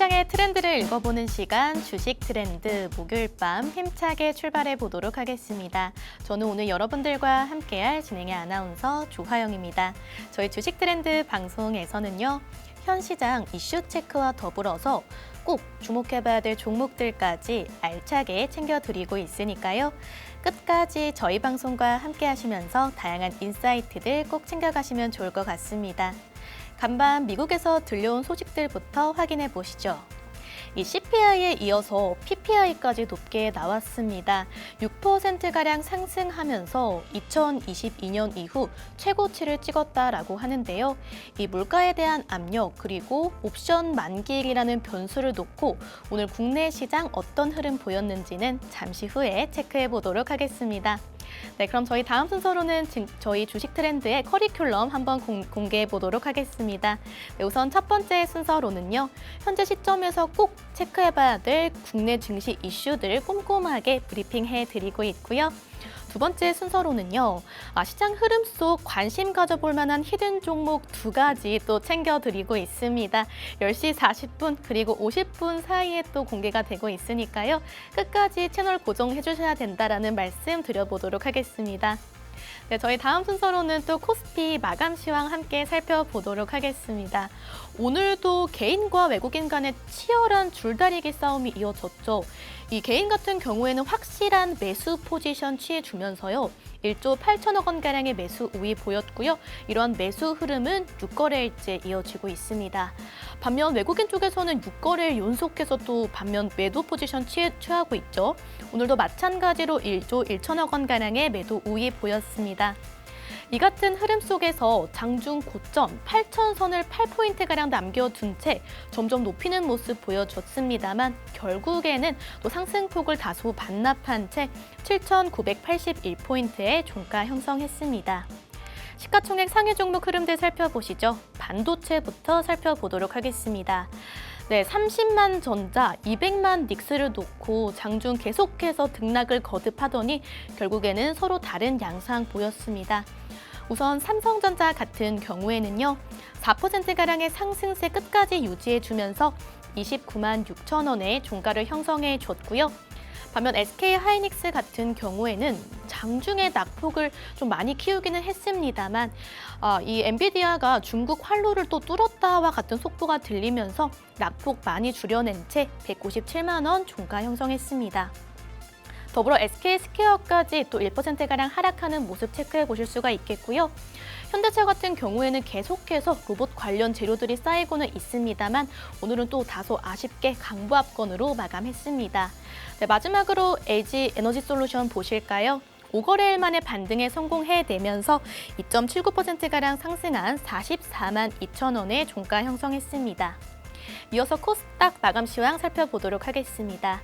시장의 트렌드를 읽어보는 시간 주식 트렌드 목요일 밤 힘차게 출발해 보도록 하겠습니다. 저는 오늘 여러분들과 함께할 진행의 아나운서 조화영입니다. 저희 주식 트렌드 방송에서는요. 현 시장 이슈 체크와 더불어서 꼭 주목해봐야 될 종목들까지 알차게 챙겨드리고 있으니까요. 끝까지 저희 방송과 함께 하시면서 다양한 인사이트들 꼭 챙겨가시면 좋을 것 같습니다. 간밤 미국에서 들려온 소식들부터 확인해 보시죠. 이 CPI에 이어서 PPI까지 높게 나왔습니다. 6%가량 상승하면서 2022년 이후 최고치를 찍었다라고 하는데요. 이 물가에 대한 압력 그리고 옵션 만기일이라는 변수를 놓고 오늘 국내 시장 어떤 흐름 보였는지는 잠시 후에 체크해 보도록 하겠습니다. 네, 그럼 저희 다음 순서로는 저희 주식 트렌드의 커리큘럼 한번 공개해 보도록 하겠습니다. 네, 우선 첫 번째 순서로는요. 현재 시점에서 꼭 체크해봐야 될 국내 증시 이슈들 꼼꼼하게 브리핑해 드리고 있고요. 두 번째 순서로는요. 시장 흐름 속 관심 가져볼 만한 히든 종목 두 가지 또 챙겨드리고 있습니다. 10시 40분 그리고 50분 사이에 또 공개가 되고 있으니까요. 끝까지 채널 고정해 주셔야 된다라는 말씀 드려보도록 하겠습니다. 네, 저희 다음 순서로는 또 코스피 마감 시황 함께 살펴보도록 하겠습니다. 오늘도 개인과 외국인 간의 치열한 줄다리기 싸움이 이어졌죠. 이 개인 같은 경우에는 확실한 매수 포지션 취해주면서요. 1조 8천억 원가량의 매수 우위 보였고요. 이러한 매수 흐름은 6거래일째 이어지고 있습니다. 반면 외국인 쪽에서는 6거래일 연속해서 또 반면 매도 포지션 취하고 있죠. 오늘도 마찬가지로 1조 1천억 원가량의 매도 우위 보였습니다. 이 같은 흐름 속에서 장중 고점 8,000선을 8포인트가량 남겨둔 채 점점 높이는 모습 보여줬습니다만 결국에는 또 상승폭을 다소 반납한 채 7,981포인트의 종가 형성했습니다. 시가총액 상위 종목 흐름들 살펴보시죠. 반도체부터 살펴보도록 하겠습니다. 네, 30만 전자, 200만 닉스를 놓고 장중 계속해서 등락을 거듭하더니 결국에는 서로 다른 양상 보였습니다. 우선 삼성전자 같은 경우에는요. 4%가량의 상승세 끝까지 유지해주면서 29만 6천 원의 종가를 형성해줬고요. 반면 SK하이닉스 같은 경우에는 장중에 낙폭을 좀 많이 키우기는 했습니다만 이 엔비디아가 중국 활로를 또 뚫었다와 같은 속보가 들리면서 낙폭 많이 줄여낸 채 197만 원 종가 형성했습니다. 더불어 SK스퀘어까지 또 1%가량 하락하는 모습 체크해 보실 수가 있겠고요. 현대차 같은 경우에는 계속해서 로봇 관련 재료들이 쌓이고는 있습니다만 오늘은 또 다소 아쉽게 강보합권으로 마감했습니다. 네, 마지막으로 LG 에너지솔루션 보실까요? 5거래일 만에 반등에 성공해내면서 2.79%가량 상승한 44만 2천 원의 종가 형성했습니다. 이어서 코스닥 마감 시황 살펴보도록 하겠습니다.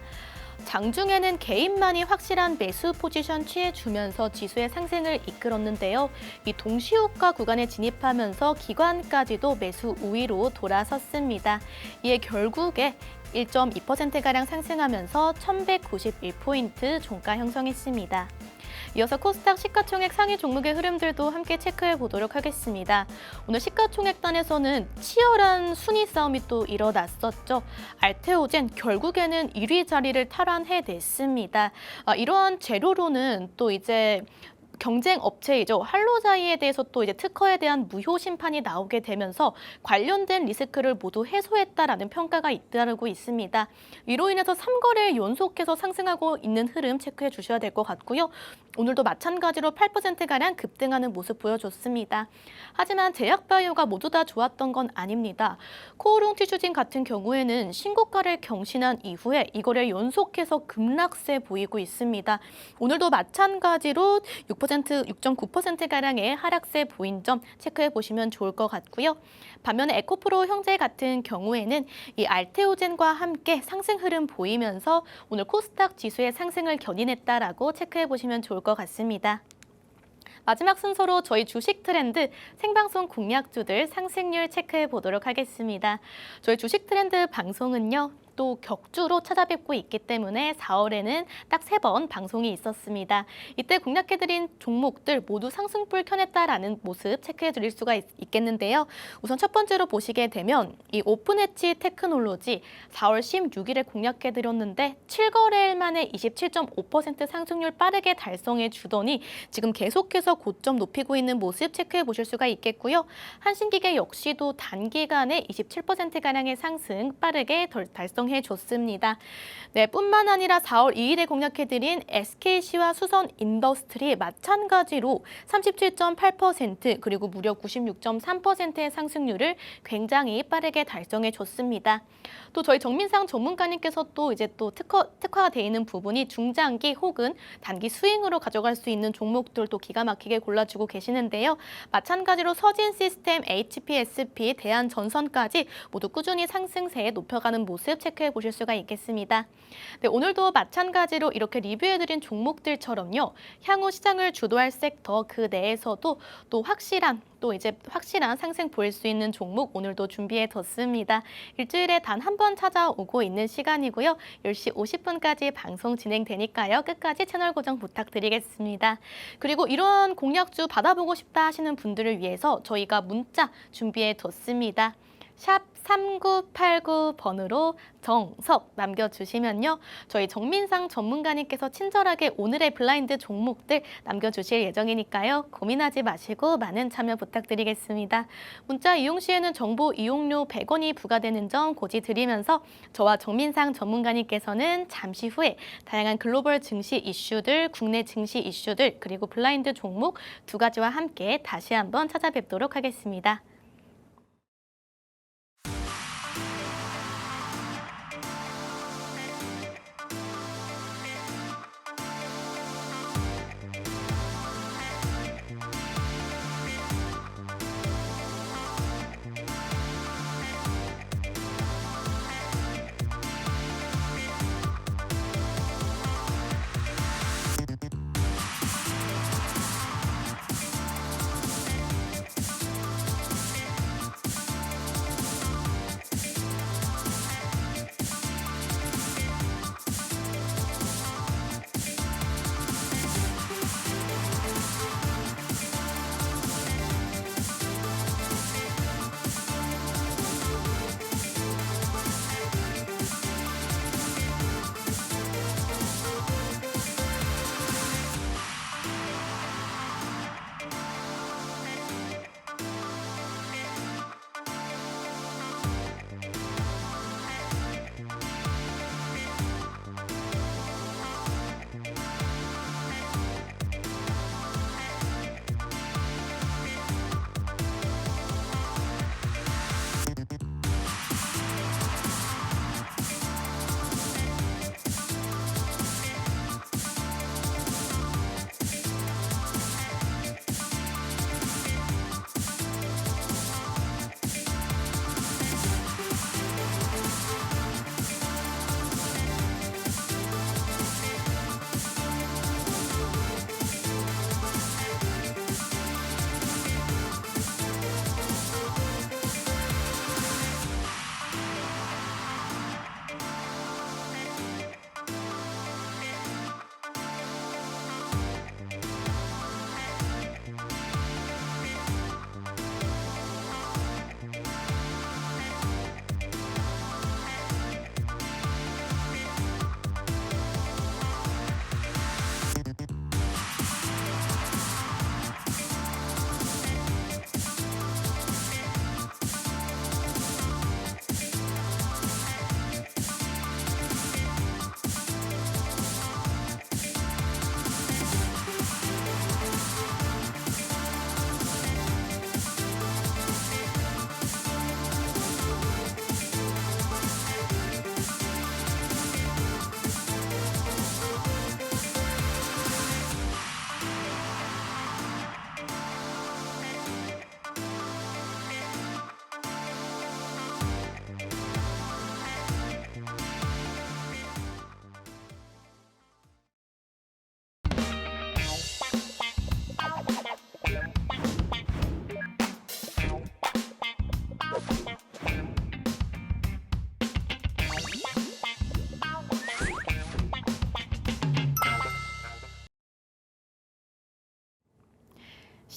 장중에는 개인만이 확실한 매수 포지션 취해주면서 지수의 상승을 이끌었는데요. 이 동시호가 구간에 진입하면서 기관까지도 매수 우위로 돌아섰습니다. 이에 결국에 1.2%가량 상승하면서 1,191포인트 종가 형성했습니다. 이어서 코스닥 시가총액 상위 종목의 흐름들도 함께 체크해 보도록 하겠습니다. 오늘 시가총액단에서는 치열한 순위 싸움이 또 일어났었죠. 알테오젠 결국에는 1위 자리를 탈환해냈습니다. 이러한 재료로는 또 이제 경쟁 업체이죠. 할로자이에 대해서 또 이제 특허에 대한 무효 심판이 나오게 되면서 관련된 리스크를 모두 해소했다라는 평가가 잇따르고 있습니다. 이로 인해서 3거래일 연속해서 상승하고 있는 흐름 체크해 주셔야 될 것 같고요. 오늘도 마찬가지로 8%가량 급등하는 모습 보여줬습니다. 하지만 제약바이오가 모두 다 좋았던 건 아닙니다. 코오롱 티슈진 같은 경우에는 신고가를 경신한 이후에 이거를 연속해서 급락세 보이고 있습니다. 오늘도 마찬가지로 6.9%가량의 하락세 보인 점 체크해 보시면 좋을 것 같고요. 반면에 에코프로 형제 같은 경우에는 이 알테오젠과 함께 상승 흐름 보이면서 오늘 코스닥 지수의 상승을 견인했다라고 체크해 보시면 좋을 것 같습니다. 마지막 순서로 저희 주식 트렌드 생방송 공략주들 상승률 체크해 보도록 하겠습니다. 저희 주식 트렌드 방송은요. 또 격주로 찾아뵙고 있기 때문에 4월에는 딱 3번 방송이 있었습니다. 이때 공략해드린 종목들 모두 상승불 켜냈다라는 모습 체크해드릴 수가 있겠는데요. 우선 첫 번째로 보시게 되면 이 오픈엣지 테크놀로지 4월 16일에 공략해드렸는데 7거래일 만에 27.5% 상승률 빠르게 달성해 주더니 지금 계속해서 고점 높이고 있는 모습 체크해 보실 수가 있겠고요. 한신기계 역시도 단기간에 27%가량의 상승 빠르게 달성해 줬습니다. 네, 뿐만 아니라 4월 2일에 공략해드린 SKC와 수선인더스트리 마찬가지로 37.8% 그리고 무려 96.3%의 상승률을 굉장히 빠르게 달성해 줬습니다. 또 저희 정민상 전문가님께서 또 이제 또 특화가 돼 있는 부분이 중장기 혹은 단기 스윙으로 가져갈 수 있는 종목들도 기가 막히게 골라주고 계시는데요. 마찬가지로 서진시스템, HPSP, 대한전선까지 모두 꾸준히 상승세에 높여가는 모습 체크해 보실 수가 있겠습니다. 네, 오늘도 마찬가지로 이렇게 리뷰해드린 종목들처럼요. 향후 시장을 주도할 섹터 그 내에서도 또 확실한 상승 보일 수 있는 종목 오늘도 준비해 뒀습니다. 일주일에 단 한 번 찾아오고 있는 시간이고요. 10시 50분까지 방송 진행되니까요. 끝까지 채널 고정 부탁드리겠습니다. 그리고 이러한 공략주 받아보고 싶다 하시는 분들을 위해서 저희가 문자 준비해 뒀습니다. 샵 3989번으로 정석 남겨주시면요. 저희 정민상 전문가님께서 친절하게 오늘의 블라인드 종목들 남겨주실 예정이니까요. 고민하지 마시고 많은 참여 부탁드리겠습니다. 문자 이용 시에는 정보 이용료 100원이 부과되는 점 고지드리면서 저와 정민상 전문가님께서는 잠시 후에 다양한 글로벌 증시 이슈들, 국내 증시 이슈들, 그리고 블라인드 종목 2가지와 함께 다시 한번 찾아뵙도록 하겠습니다.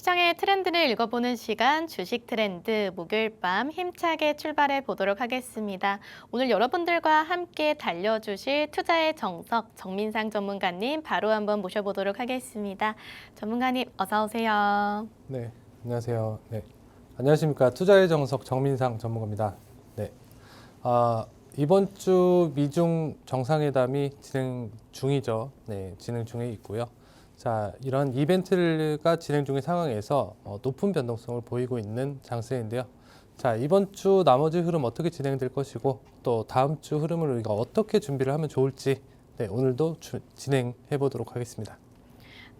시장의 트렌드를 읽어보는 시간 주식 트렌드 목요일 밤 힘차게 출발해 보도록 하겠습니다. 오늘 여러분들과 함께 달려주실 투자의 정석 정민상 전문가님 바로 한번 모셔보도록 하겠습니다. 전문가님 어서 오세요. 네, 안녕하세요. 네, 안녕하십니까. 투자의 정석 정민상 전문가입니다. 네, 이번 주 미중 정상회담이 진행 중이죠. 네, 진행 중에 있고요. 자, 이런 이벤트가 진행 중인 상황에서 높은 변동성을 보이고 있는 장세인데요. 자, 이번 주 나머지 흐름 어떻게 진행될 것이고 또 다음 주 흐름을 우리가 어떻게 준비를 하면 좋을지 네, 오늘도 진행해 보도록 하겠습니다.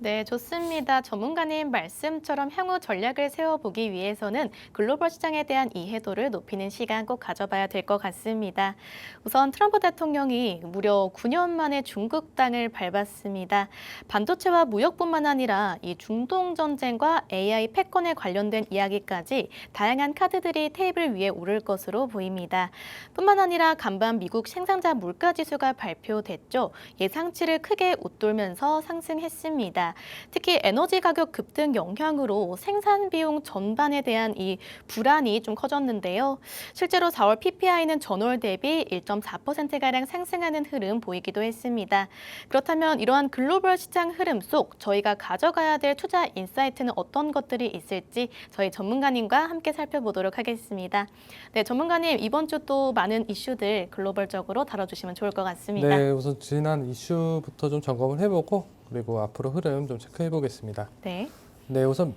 네, 좋습니다. 전문가님 말씀처럼 향후 전략을 세워보기 위해서는 글로벌 시장에 대한 이해도를 높이는 시간 꼭 가져봐야 될 것 같습니다. 우선 트럼프 대통령이 무려 9년 만에 중국 땅을 밟았습니다. 반도체와 무역뿐만 아니라 이 중동 전쟁과 AI 패권에 관련된 이야기까지 다양한 카드들이 테이블 위에 오를 것으로 보입니다. 뿐만 아니라 간밤 미국 생산자 물가 지수가 발표됐죠. 예상치를 크게 웃돌면서 상승했습니다. 특히 에너지 가격 급등 영향으로 생산 비용 전반에 대한 이 불안이 좀 커졌는데요. 실제로 4월 PPI는 전월 대비 1.4%가량 상승하는 흐름 보이기도 했습니다. 그렇다면 이러한 글로벌 시장 흐름 속 저희가 가져가야 될 투자 인사이트는 어떤 것들이 있을지 저희 전문가님과 함께 살펴보도록 하겠습니다. 네, 전문가님 이번 주 또 많은 이슈들 글로벌적으로 다뤄주시면 좋을 것 같습니다. 네, 우선 지난 이슈부터 좀 점검을 해보고 그리고 앞으로 흐름 좀 체크해 보겠습니다. 네. 네, 우선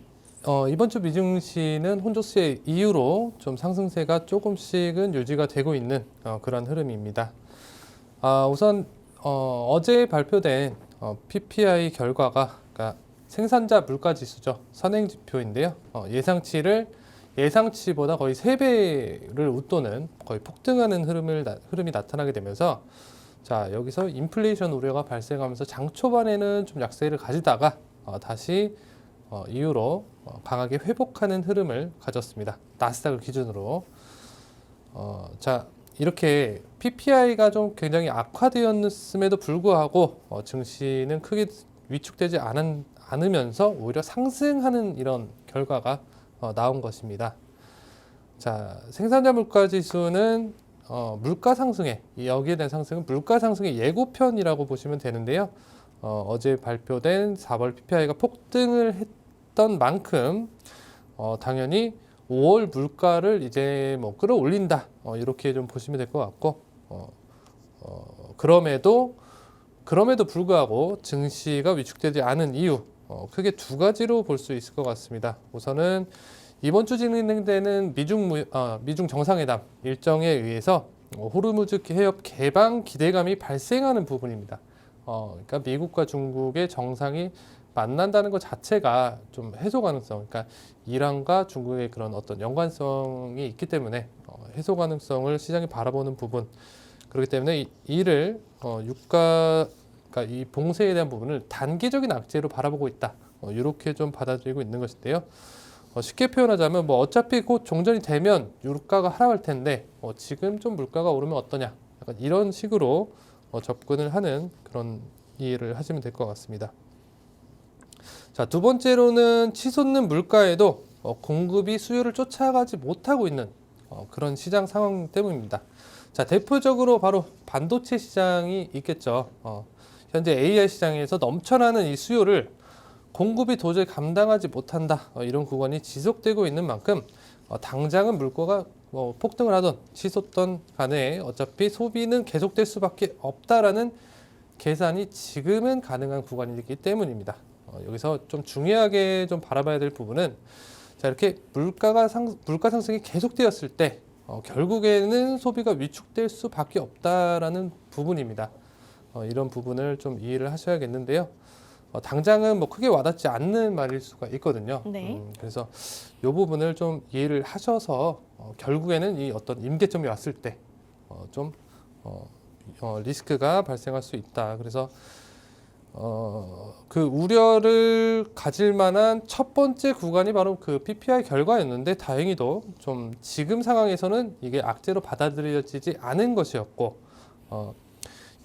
이번 주 미증시는 혼조세 이후로 좀 상승세가 조금씩은 유지가 되고 있는 그런 흐름입니다. 우선 어제 발표된 PPI 결과가 그러니까 생산자 물가 지수죠. 선행 지표인데요. 예상치보다 거의 3배를 웃도는 거의 폭등하는 흐름이 나타나게 되면서 자, 여기서 인플레이션 우려가 발생하면서 장 초반에는 좀 약세를 가지다가 다시 이후로 강하게 회복하는 흐름을 가졌습니다. 나스닥을 기준으로. 자, 이렇게 PPI가 좀 굉장히 악화되었음에도 불구하고 증시는 크게 위축되지 않으면서 오히려 상승하는 이런 결과가 나온 것입니다. 자, 생산자 물가 지수는 물가 상승에 여기에 대한 상승은 물가 상승의 예고편이라고 보시면 되는데요. 어제 발표된 4월 PPI가 폭등을 했던 만큼 당연히 5월 물가를 이제 뭐 끌어올린다 이렇게 좀 보시면 될 것 같고 그럼에도 불구하고 증시가 위축되지 않은 이유 크게 두 가지로 볼 수 있을 것 같습니다. 우선은 이번 주 진행되는 미중 정상회담 일정에 의해서 호르무즈 해협 개방 기대감이 발생하는 부분입니다. 그러니까 미국과 중국의 정상이 만난다는 것 자체가 좀 해소 가능성, 그러니까 이란과 중국의 그런 어떤 연관성이 있기 때문에 해소 가능성을 시장이 바라보는 부분, 그렇기 때문에 이를 그러니까 이 봉쇄에 대한 부분을 단기적인 악재로 바라보고 있다. 이렇게 좀 받아들이고 있는 것인데요. 쉽게 표현하자면 뭐 어차피 곧 종전이 되면 유가가 하락할 텐데 지금 좀 물가가 오르면 어떠냐 약간 이런 식으로 접근을 하는 그런 이해를 하시면 될 것 같습니다. 자, 두 번째로는 치솟는 물가에도 공급이 수요를 쫓아가지 못하고 있는 그런 시장 상황 때문입니다. 자, 대표적으로 바로 반도체 시장이 있겠죠. 현재 AI 시장에서 넘쳐나는 이 수요를 공급이 도저히 감당하지 못한다 이런 구간이 지속되고 있는 만큼 당장은 물가가 폭등을 하던 치솟던 간에 어차피 소비는 계속될 수밖에 없다라는 계산이 지금은 가능한 구간이기 때문입니다. 여기서 좀 중요하게 좀 바라봐야 될 부분은 자, 이렇게 물가 상승이 계속되었을 때 결국에는 소비가 위축될 수밖에 없다라는 부분입니다. 이런 부분을 좀 이해를 하셔야겠는데요. 당장은 뭐 크게 와닿지 않는 말일 수가 있거든요. 네. 그래서 이 부분을 좀 이해를 하셔서 결국에는 이 어떤 임계점이 왔을 때 좀 리스크가 발생할 수 있다. 그래서 그 우려를 가질 만한 첫 번째 구간이 바로 그 PPI 결과였는데 다행히도 좀 지금 상황에서는 이게 악재로 받아들여지지 않은 것이었고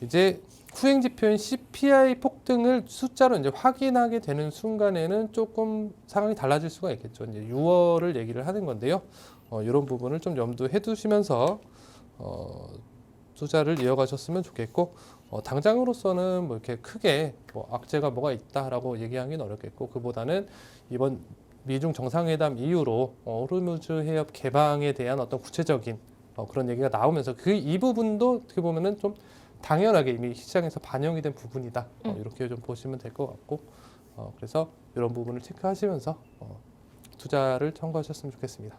이제 후행 지표인 CPI 폭등을 숫자로 이제 확인하게 되는 순간에는 조금 상황이 달라질 수가 있겠죠. 이제 6월을 얘기를 하는 건데요. 이런 부분을 좀 염두해 두시면서 투자를 이어가셨으면 좋겠고, 당장으로서는 뭐 이렇게 크게 뭐 악재가 뭐가 있다라고 얘기하기는 어렵겠고, 그보다는 이번 미중 정상회담 이후로 호르무즈 해협 개방에 대한 어떤 구체적인 그런 얘기가 나오면서 이 부분도 어떻게 보면은 좀 당연하게 이미 시장에서 반영이 된 부분이다. 이렇게 좀 보시면 될 것 같고, 그래서 이런 부분을 체크하시면서 투자를 참고하셨으면 좋겠습니다.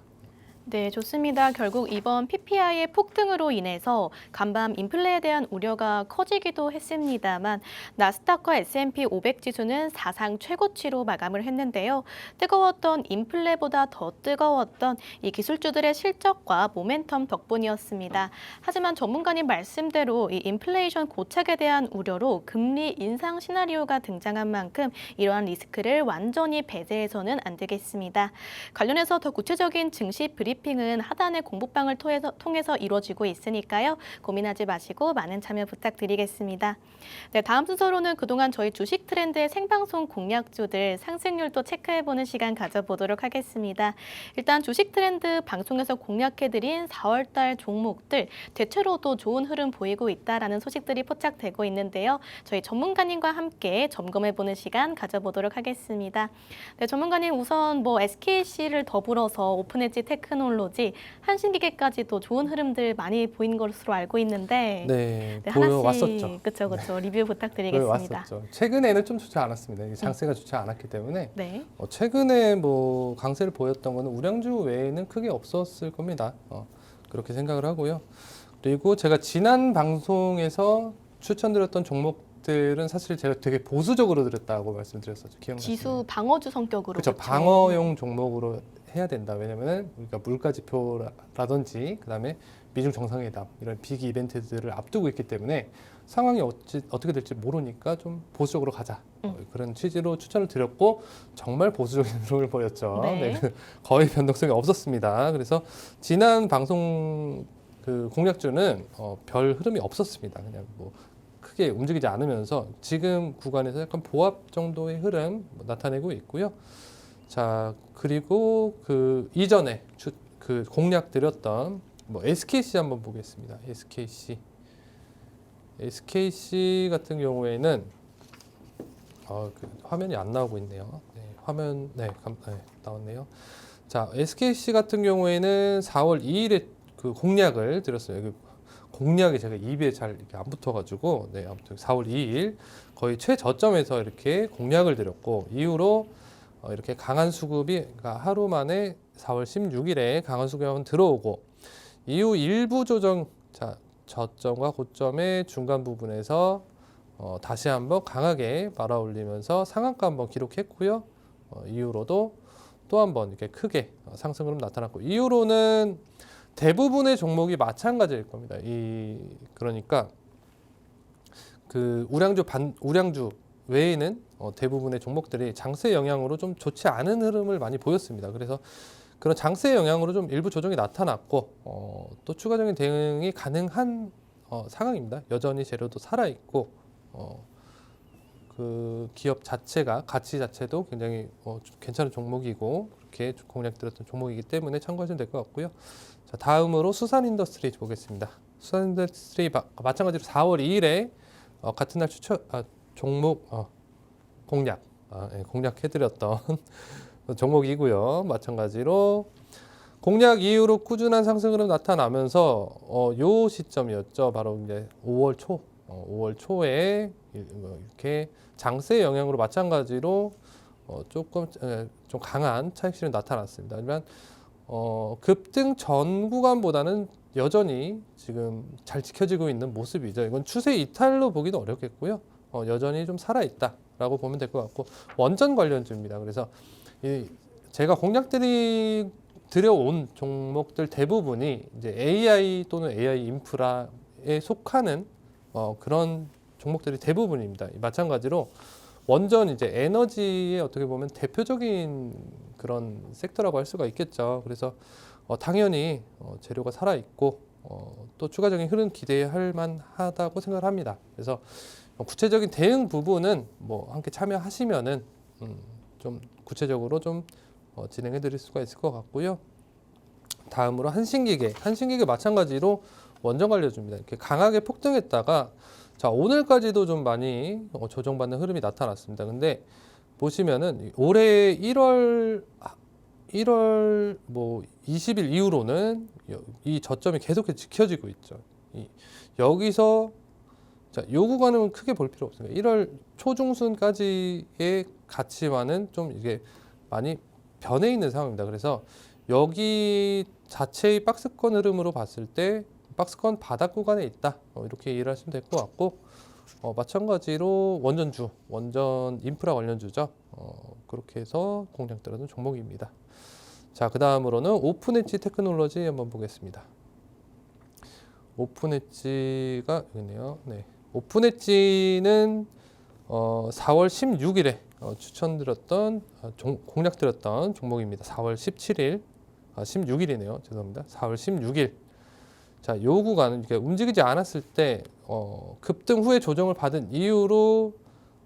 네, 좋습니다. 결국 이번 PPI의 폭등으로 인해서 간밤 인플레에 대한 우려가 커지기도 했습니다만 나스닥과 S&P 500 지수는 사상 최고치로 마감을 했는데요. 뜨거웠던 인플레보다 더 뜨거웠던 이 기술주들의 실적과 모멘텀 덕분이었습니다. 하지만 전문가님 말씀대로 이 인플레이션 고착에 대한 우려로 금리 인상 시나리오가 등장한 만큼 이러한 리스크를 완전히 배제해서는 안 되겠습니다. 관련해서 더 구체적인 증시 브리핑은 하단의 공부방을 통해서 이루어지고 있으니까요. 고민하지 마시고 많은 참여 부탁드리겠습니다. 네, 다음 순서로는 그동안 저희 주식 트렌드의 생방송 공략주들 상승률도 체크해보는 시간 가져보도록 하겠습니다. 일단 주식 트렌드 방송에서 공략해드린 4월달 종목들 대체로도 좋은 흐름 보이고 있다라는 소식들이 포착되고 있는데요. 저희 전문가님과 함께 점검해보는 시간 가져보도록 하겠습니다. 네, 전문가님 우선 뭐 SKC를 더불어서 오픈엣지 테크놀로지, 한신기계까지도 좋은 흐름들 많이 보인 것으로 알고 있는데 네, 하나씩 그렇죠. 리뷰 부탁드리겠습니다. 왔었죠. 최근에는 좀 좋지 않았습니다. 이게 장세가 좋지 않았기 때문에 네. 최근에 뭐 강세를 보였던 거는 우량주 외에는 크게 없었을 겁니다. 그렇게 생각을 하고요. 그리고 제가 지난 방송에서 추천드렸던 종목들은 사실 제가 되게 보수적으로 드렸다고 말씀드렸었죠. 기억나시나요? 지수 방어주 성격으로 그렇죠. 방어용 종목으로 해야 된다. 왜냐면은 우리가 물가 지표라든지 그다음에 미중 정상회담 이런 빅 이벤트들을 앞두고 있기 때문에 상황이 어떻게 될지 모르니까 좀 보수적으로 가자. 그런 취지로 추천을 드렸고 정말 보수적인 흐름을 보였죠. 네. 네, 거의 변동성이 없었습니다. 그래서 지난 방송 그 공략주는 별 흐름이 없었습니다. 그냥 뭐 크게 움직이지 않으면서 지금 구간에서 약간 보합 정도의 흐름 나타내고 있고요. 자, 그리고 그 이전에 그 공략 드렸던 뭐 SKC 한번 보겠습니다. SKC 같은 경우에는 그 화면이 안 나오고 있네요. 네, 화면 나왔네요. 자, SKC 같은 경우에는 4월 2일에 그 공략을 드렸어요. 그 공략이 제가 입에 잘 이렇게 안 붙어가지고 아무튼 4월 2일 거의 최저점에서 이렇게 공략을 드렸고 이후로 이렇게 강한 수급이 그러니까 하루 만에 4월 16일에 강한 수급이 한번 들어오고 이후 일부 조정, 자 저점과 고점의 중간 부분에서 다시 한번 강하게 말아올리면서 상한가 한번 기록했고요. 이후로도 또 한번 이렇게 크게 상승 흐름 나타났고 이후로는 대부분의 종목이 마찬가지일 겁니다. 그러니까 그 우량주 외에는 대부분의 종목들이 장세 영향으로 좀 좋지 않은 흐름을 많이 보였습니다. 그래서 그런 장세 영향으로 좀 일부 조정이 나타났고 또 추가적인 대응이 가능한 상황입니다. 여전히 재료도 살아있고 그 기업 자체가 가치 자체도 굉장히 괜찮은 종목이고 그렇게 공략드렸던 종목이기 때문에 참고하시면 될 것 같고요. 자, 다음으로 수산인더스트리 보겠습니다. 수산인더스트리 마찬가지로 4월 2일에 같은 날 종목 공략해드렸던 종목이고요. 마찬가지로 공략 이후로 꾸준한 상승으로 나타나면서 요 시점이었죠. 바로 이제 5월 초에 이렇게 장세 영향으로 마찬가지로 조금 좀 강한 차익 실현이 나타났습니다. 하지만 급등 전 구간보다는 여전히 지금 잘 지켜지고 있는 모습이죠. 이건 추세 이탈로 보기도 어렵겠고요. 여전히 좀 살아있다라고 보면 될 것 같고 원전 관련주입니다. 그래서 제가 드려온 종목들 대부분이 이제 AI 또는 AI 인프라에 속하는 그런 종목들이 대부분입니다. 마찬가지로 원전 이제 에너지의 어떻게 보면 대표적인 그런 섹터라고 할 수가 있겠죠. 그래서 당연히 재료가 살아 있고 또 추가적인 흐름 기대할 만하다고 생각을 합니다. 그래서 구체적인 대응 부분은 뭐 함께 참여하시면은 좀 구체적으로 좀 진행해 드릴 수가 있을 것 같고요. 다음으로 한신기계 마찬가지로 원전 관련주입니다. 이렇게 강하게 폭등했다가 자 오늘까지도 좀 많이 조정받는 흐름이 나타났습니다. 근데 보시면은 올해 1월 뭐 20일 이후로는 이 저점이 계속해서 지켜지고 있죠. 여기서 자, 요 구간은 크게 볼 필요 없습니다. 1월 초중순까지의 가치와는 좀 이게 많이 변해 있는 상황입니다. 그래서 여기 자체의 박스권 흐름으로 봤을 때 박스권 바닥 구간에 있다. 이렇게 이해를 하시면 될 것 같고 마찬가지로 원전 인프라 관련주죠. 그렇게 해서 공략 들어는 종목입니다. 자, 그 다음으로는 오픈엣지 테크놀로지 한번 보겠습니다. 오픈엣지가 여기 있네요. 네. 오픈엣지는 4월 16일에 추천드렸던 공략드렸던 종목입니다. 4월 17일, 16일이네요. 죄송합니다. 4월 16일. 자, 요 구간은 이렇게 움직이지 않았을 때 급등 후에 조정을 받은 이유로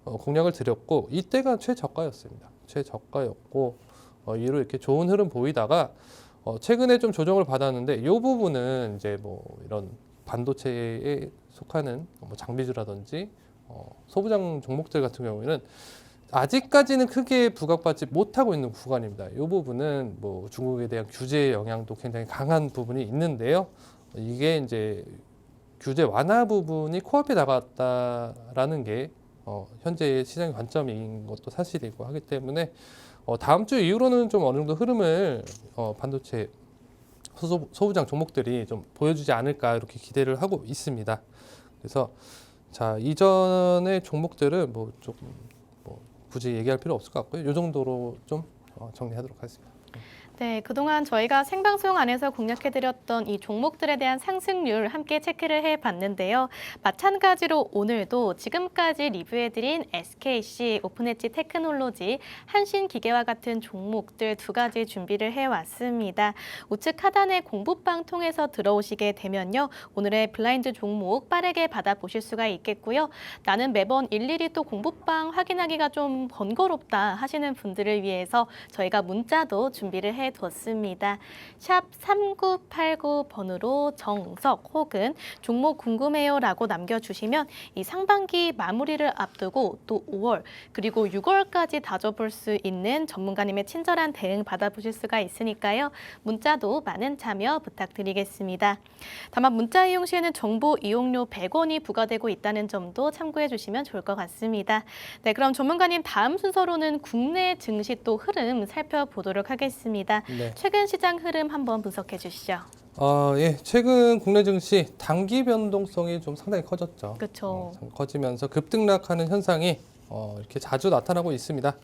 공략을 드렸고 이때가 최저가였습니다. 최저가였고 이로 이렇게 좋은 흐름 보이다가 최근에 좀 조정을 받았는데 이 부분은 이제 뭐 이런 반도체에 속하는 뭐 장비주라든지 소부장 종목들 같은 경우에는 아직까지는 크게 부각받지 못하고 있는 구간입니다. 이 부분은 뭐 중국에 대한 규제의 영향도 굉장히 강한 부분이 있는데요. 이게 이제 규제 완화 부분이 코앞에 나갔다라는 게 현재 시장의 관점인 것도 사실이고 하기 때문에 다음 주 이후로는 좀 어느 정도 흐름을 반도체 소부장 종목들이 좀 보여주지 않을까 이렇게 기대를 하고 있습니다. 그래서 자 이전의 종목들은 뭐 조금 뭐 굳이 얘기할 필요 없을 것 같고요. 이 정도로 좀 정리하도록 하겠습니다. 네, 그동안 저희가 생방송 안에서 공략해드렸던 이 종목들에 대한 상승률 함께 체크를 해봤는데요. 마찬가지로 오늘도 지금까지 리뷰해드린 SKC, 오픈엣지 테크놀로지, 한신기계와 같은 종목들 두 가지 준비를 해왔습니다. 우측 하단의 공부방 통해서 들어오시게 되면요. 오늘의 블라인드 종목 빠르게 받아보실 수가 있겠고요. 나는 매번 일일이 또 공부방 확인하기가 좀 번거롭다 하시는 분들을 위해서 저희가 문자도 준비를 해뒀습니다. 샵 3989번으로 정석 혹은 종목 궁금해요라고 남겨주시면 이 상반기 마무리를 앞두고 또 5월 그리고 6월까지 다져볼 수 있는 전문가님의 친절한 대응 받아보실 수가 있으니까요. 문자도 많은 참여 부탁드리겠습니다. 다만 문자 이용 시에는 정보 이용료 100원이 부과되고 있다는 점도 참고해 주시면 좋을 것 같습니다. 네, 그럼 전문가님 다음 순서로는 국내 증시 또 흐름 살펴보도록 하겠습니다. 네. 최근 시장 흐름 한번 분석해 주시죠. 예, 최근 국내 증시 단기 변동성이 좀 상당히 커졌죠. 그렇죠. 커지면서 급등락하는 현상이 이렇게 자주 나타나고 있습니다.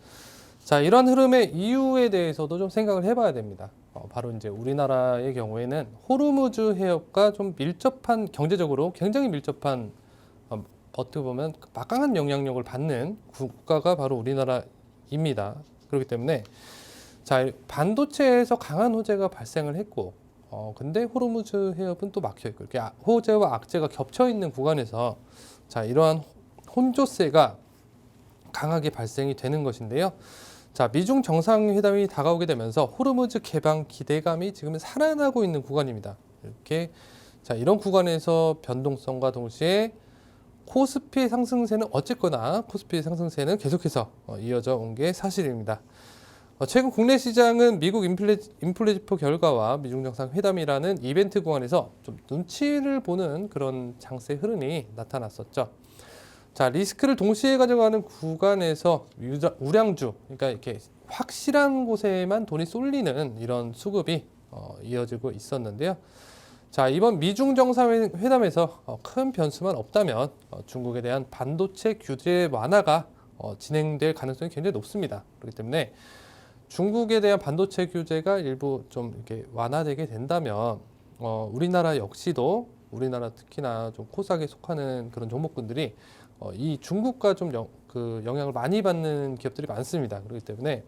자, 이런 흐름의 이유에 대해서도 좀 생각을 해봐야 됩니다. 바로 이제 우리나라의 경우에는 호르무즈 해협과 좀 밀접한 경제적으로 굉장히 밀접한 어떻게 보면 막강한 영향력을 받는 국가가 바로 우리나라입니다. 그렇기 때문에 자, 반도체에서 강한 호재가 발생을 했고, 근데 호르무즈 해협은 또 막혀 있고, 이렇게 호재와 악재가 겹쳐 있는 구간에서 자, 이러한 혼조세가 강하게 발생이 되는 것인데요. 자, 미중 정상회담이 다가오게 되면서 호르무즈 개방 기대감이 지금 살아나고 있는 구간입니다. 이렇게 자, 이런 구간에서 변동성과 동시에 코스피의 상승세는 어쨌거나 코스피의 상승세는 계속해서 이어져 온 게 사실입니다. 최근 국내 시장은 미국 인플레 지표 결과와 미중 정상회담이라는 이벤트 구간에서 좀 눈치를 보는 그런 장세 흐름이 나타났었죠. 자, 리스크를 동시에 가져가는 구간에서 우량주, 그러니까 이렇게 확실한 곳에만 돈이 쏠리는 이런 수급이 이어지고 있었는데요. 자, 이번 미중 정상회담에서 큰 변수만 없다면 중국에 대한 반도체 규제 완화가 진행될 가능성이 굉장히 높습니다. 그렇기 때문에 중국에 대한 반도체 규제가 일부 좀 이렇게 완화되게 된다면 우리나라 역시도 우리나라 특히나 좀 코스닥에 속하는 그런 종목군들이 이 중국과 좀 영향을 많이 받는 기업들이 많습니다. 그렇기 때문에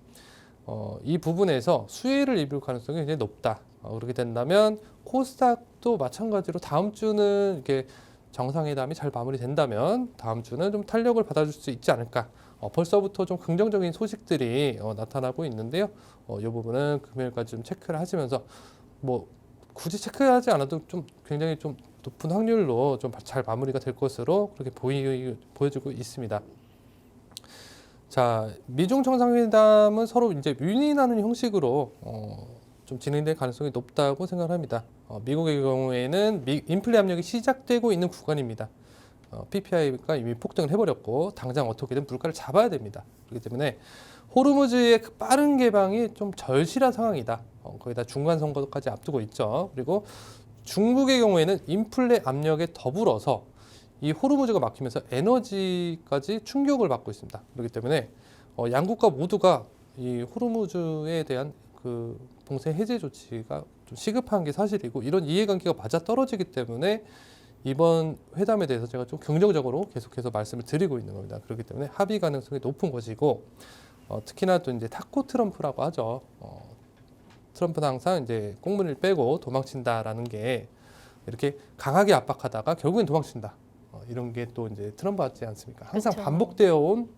이 부분에서 수혜를 입을 가능성이 굉장히 높다. 그렇게 된다면 코스닥 또 마찬가지로 다음 주는 이렇게 정상회담이 잘 마무리된다면 다음 주는 좀 탄력을 받아줄 수 있지 않을까. 벌써부터 좀 긍정적인 소식들이 나타나고 있는데요. 이 부분은 금요일까지 좀 체크를 하시면서 뭐 굳이 체크하지 않아도 좀 굉장히 좀 높은 확률로 좀 잘 마무리가 될 것으로 그렇게 보여지고 있습니다. 자, 미중 정상회담은 서로 이제 윈윈하는 형식으로 좀 진행될 가능성이 높다고 생각합니다. 미국의 경우에는 인플레 압력이 시작되고 있는 구간입니다. PPI가 이미 폭등을 해버렸고 당장 어떻게든 물가를 잡아야 됩니다. 그렇기 때문에 호르무즈의 그 빠른 개방이 좀 절실한 상황이다. 거기다 중간 선거까지 앞두고 있죠. 그리고 중국의 경우에는 인플레 압력에 더불어서 이 호르무즈가 막히면서 에너지까지 충격을 받고 있습니다. 그렇기 때문에 양국가 모두가 이 호르무즈에 대한 그 봉쇄 해제 조치가 좀 시급한 게 사실이고 이런 이해관계가 맞아 떨어지기 때문에 이번 회담에 대해서 제가 좀 긍정적으로 계속해서 말씀을 드리고 있는 겁니다. 그렇기 때문에 합의 가능성이 높은 것이고 특히나 또 이제 타코 트럼프라고 하죠. 트럼프는 항상 이제 꽁무니를 빼고 도망친다라는 게 이렇게 강하게 압박하다가 결국엔 도망친다. 이런 게 또 이제 트럼프 같지 않습니까? 항상 그쵸. 반복되어 온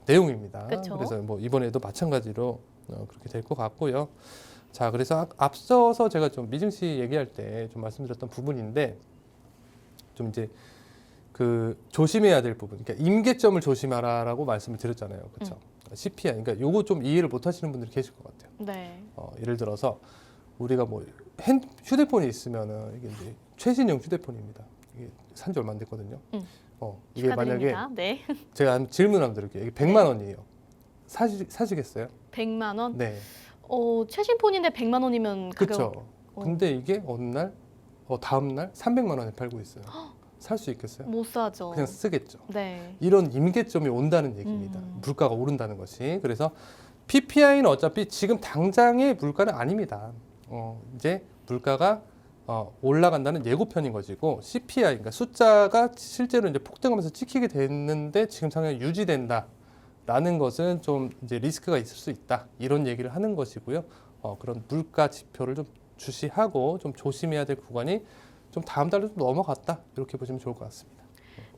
내용입니다. 그쵸. 그래서 뭐 이번에도 마찬가지로 그렇게 될 것 같고요. 자, 그래서 앞서서 제가 좀 미증시 얘기할 때 좀 말씀드렸던 부분인데 좀 이제 그 조심해야 될 부분, 그러니까 임계점을 조심하라라고 말씀을 드렸잖아요, 그렇죠? CPI, 그러니까 요거 좀 이해를 못하시는 분들이 계실 것 같아요. 네. 예를 들어서 우리가 뭐 휴대폰이 있으면은 이게 이제 최신형 휴대폰입니다. 이게 산지 얼마 안 됐거든요. 이게 축하드립니다. 만약에 네. 제가 한번 질문 한번 드릴게요. 이게 100만 원이에요. 사시겠어요? 100만 원? 네. 최신 폰인데 100만 원이면 가격. 그렇죠. 근데 이게 어느 날, 다음 날 300만 원에 팔고 있어요. 살 수 있겠어요? 못 사죠. 그냥 쓰겠죠. 네. 이런 임계점이 온다는 얘기입니다. 물가가 오른다는 것이. 그래서 PPI는 어차피 지금 당장의 물가는 아닙니다. 이제 물가가 올라간다는 예고편인 것이고 CPI, 그러니까 숫자가 실제로 이제 폭등하면서 찍히게 됐는데 지금 상황이 유지된다라는 것은 좀 이제 리스크가 있을 수 있다. 이런 얘기를 하는 것이고요. 그런 물가 지표를 좀 주시하고 좀 조심해야 될 구간이 좀 다음 달로 좀 넘어갔다. 이렇게 보시면 좋을 것 같습니다.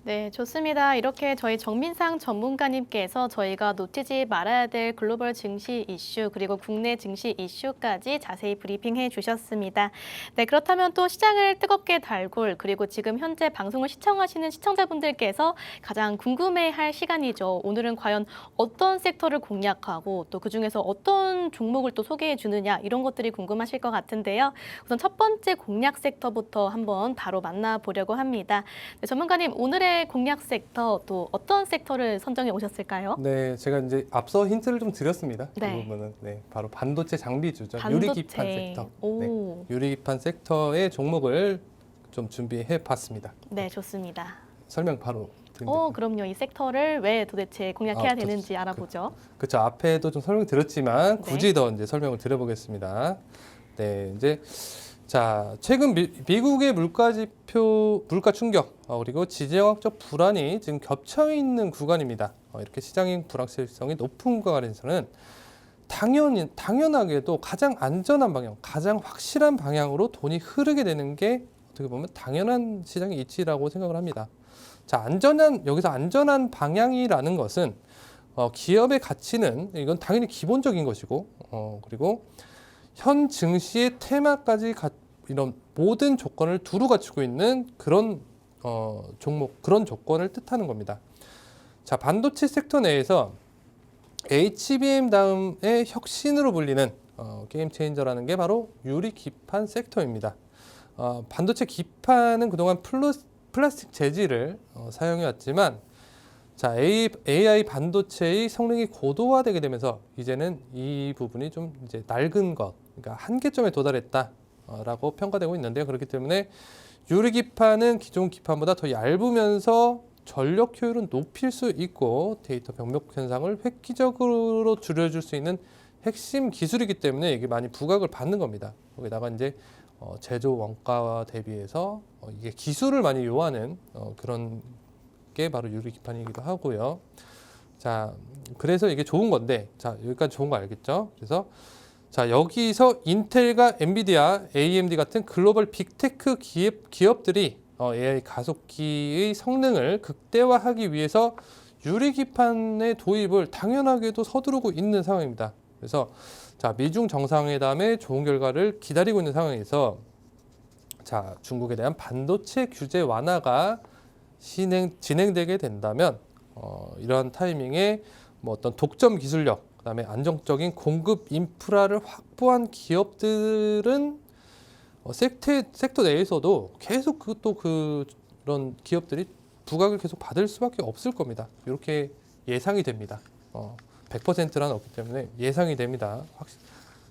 네, 좋습니다. 이렇게 저희 정민상 전문가님께서 저희가 놓치지 말아야 될 글로벌 증시 이슈 그리고 국내 증시 이슈까지 자세히 브리핑해 주셨습니다. 네, 그렇다면 또 시장을 뜨겁게 달굴 그리고 지금 현재 방송을 시청하시는 시청자분들께서 가장 궁금해할 시간이죠. 오늘은 과연 어떤 섹터를 공략하고 또 그중에서 어떤 종목을 또 소개해 주느냐 이런 것들이 궁금하실 것 같은데요. 우선 첫 번째 공략 섹터부터 한번 바로 만나보려고 합니다. 네, 전문가님 오늘의 공략 섹터 또 어떤 섹터를 선정해 오셨을까요? 네, 제가 이제 앞서 힌트를 좀 드렸습니다. 네. 이 부분은 바로 반도체 장비주죠. 반도체. 유리기판 섹터. 네, 오. 유리기판 섹터의 종목을 좀 준비해 봤습니다. 네, 좋습니다. 설명 바로 드립니다. 그럼요. 이 섹터를 왜 도대체 공략해야 좋습니다. 되는지 알아보죠. 그렇죠. 앞에도 좀 설명 드렸지만 네. 굳이 더 이제 설명을 드려보겠습니다. 네, 이제 자 최근 미국의 물가 충격 그리고 지정학적 불안이 지금 겹쳐 있는 구간입니다. 이렇게 시장의 불확실성이 높은 구간에서는 당연하게도 가장 안전한 방향, 가장 확실한 방향으로 돈이 흐르게 되는 게 어떻게 보면 당연한 시장의 이치라고 생각을 합니다. 자, 여기서 안전한 방향이라는 것은 기업의 가치는 이건 당연히 기본적인 것이고 그리고 현 증시의 테마까지 이런 모든 조건을 두루 갖추고 있는 그런 종목, 그런 조건을 뜻하는 겁니다. 자, 반도체 섹터 내에서 HBM 다음에 혁신으로 불리는 게임 체인저라는 게 바로 유리 기판 섹터입니다. 반도체 기판은 그동안 플라스틱 재질을 사용해 왔지만 자, AI 반도체의 성능이 고도화되게 되면서 이제는 이 부분이 좀 이제 낡은 것, 그러니까 한계점에 도달했다라고 평가되고 있는데요. 그렇기 때문에 유리 기판은 기존 기판보다 더 얇으면서 전력 효율은 높일 수 있고 데이터 병목 현상을 획기적으로 줄여줄 수 있는 핵심 기술이기 때문에 이게 많이 부각을 받는 겁니다. 거기다가 이제 제조 원가와 대비해서 이게 기술을 많이 요하는 그런 게 바로 유리 기판이기도 하고요. 자, 그래서 이게 좋은 건데, 자, 여기까지 좋은 거 알겠죠? 그래서 자, 여기서 인텔과 엔비디아, AMD 같은 글로벌 빅테크 기업들이 AI 가속기의 성능을 극대화하기 위해서 유리기판의 도입을 당연하게도 서두르고 있는 상황입니다. 그래서 자, 미중 정상회담의 좋은 결과를 기다리고 있는 상황에서 자, 중국에 대한 반도체 규제 완화가 진행되게 된다면 이러한 타이밍에 뭐 어떤 독점 기술력, 그다음에 안정적인 공급 인프라를 확보한 기업들은 섹터 내에서도 계속 그런 기업들이 부각을 계속 받을 수밖에 없을 겁니다. 이렇게 예상이 됩니다. 100%란 없기 때문에 예상이 됩니다.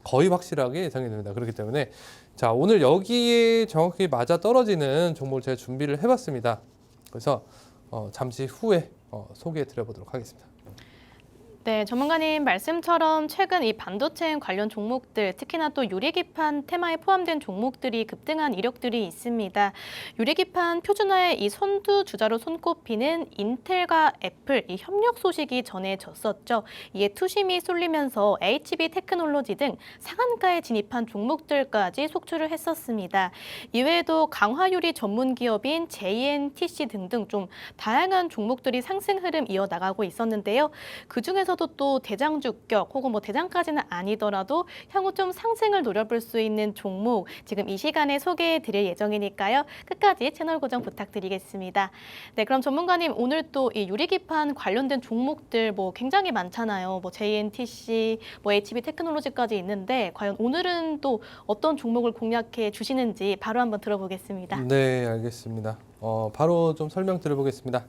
거의 확실하게 예상이 됩니다. 그렇기 때문에 자, 오늘 여기에 정확히 맞아 떨어지는 종목을 제가 준비를 해봤습니다. 그래서 잠시 후에 소개해 드려보도록 하겠습니다. 네, 전문가님 말씀처럼 최근 이 반도체 관련 종목들, 특히나 또 유리기판 테마에 포함된 종목들이 급등한 이력들이 있습니다. 유리기판 표준화의 이 선두 주자로 손꼽히는 인텔과 애플 이 협력 소식이 전해졌었죠. 이에 투심이 쏠리면서 HB 테크놀로지 등 상한가에 진입한 종목들까지 속출을 했었습니다. 이외에도 강화유리 전문 기업인 JNTC 등등 좀 다양한 종목들이 상승 흐름 이어나가고 있었는데요. 그중에서 또 대장주격 혹은 뭐 대장까지는 아니더라도 향후 좀 상승을 노려볼 수 있는 종목 지금 이 시간에 소개해 드릴 예정이니까요. 끝까지 채널 고정 부탁드리겠습니다. 네, 그럼 전문가님 오늘 또 이 유리기판 관련된 종목들 뭐 굉장히 많잖아요. 뭐 JNTC, 뭐 HB 테크놀로지까지 있는데 과연 오늘은 또 어떤 종목을 공략해 주시는지 바로 한번 들어보겠습니다. 네, 알겠습니다. 바로 좀 설명드려보겠습니다.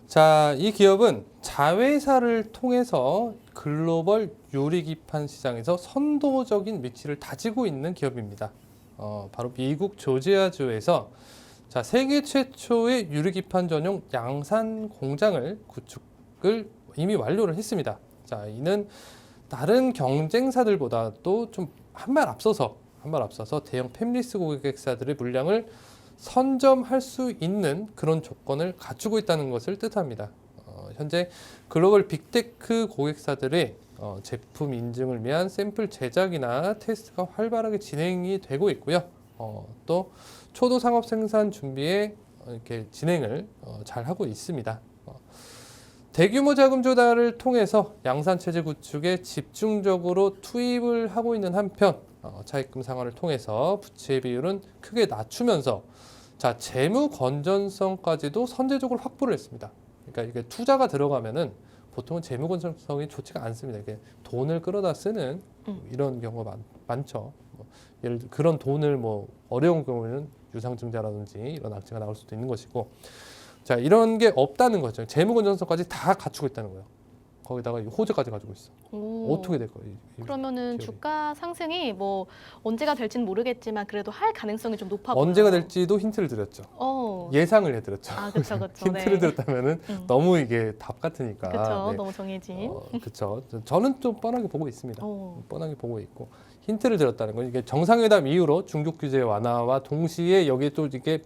자, 이 기업은 자회사를 통해서 글로벌 유리기판 시장에서 선도적인 위치를 다지고 있는 기업입니다. 바로 미국 조지아주에서 자, 세계 최초의 유리기판 전용 양산 공장을 구축을 이미 완료를 했습니다. 자, 이는 다른 경쟁사들보다도 좀 한 발 앞서서 대형 팹리스 고객사들의 물량을 선점할 수 있는 그런 조건을 갖추고 있다는 것을 뜻합니다. 현재 글로벌 빅테크 고객사들의 제품 인증을 위한 샘플 제작이나 테스트가 활발하게 진행이 되고 있고요. 또 초도 상업 생산 준비에 이렇게 진행을 잘 하고 있습니다. 대규모 자금 조달을 통해서 양산 체제 구축에 집중적으로 투입을 하고 있는 한편 차입금 상환을 통해서 부채 비율은 크게 낮추면서 자, 재무 건전성까지도 선제적으로 확보를 했습니다. 그러니까 이게 투자가 들어가면은 보통은 재무 건전성이 좋지가 않습니다. 이게 돈을 끌어다 쓰는 이런 경우가 많죠. 예를 들어 그런 돈을 뭐 어려운 경우에는 유상증자라든지 이런 악재가 나올 수도 있는 것이고, 자, 이런 게 없다는 거죠. 재무 건전성까지 다 갖추고 있다는 거예요. 거기다가 호재까지 가지고 있어. 어떻게 될 거예요? 그러면은 주가 상승이 뭐 언제가 될지는 모르겠지만 그래도 할 가능성이 좀 높아 보여요. 언제가 될지도 힌트를 드렸죠. 예상을 해드렸죠. 아, 그렇죠, 그렇죠. 힌트를 드렸다면은 너무 이게 답 같으니까. 그렇죠, 네. 너무 정해진. 그렇죠. 저는 좀 뻔하게 보고 있습니다. 뻔하게 보고 있고 힌트를 드렸다는 건 이게 정상회담 이후로 중국 규제 완화와 동시에 여기에 또 이게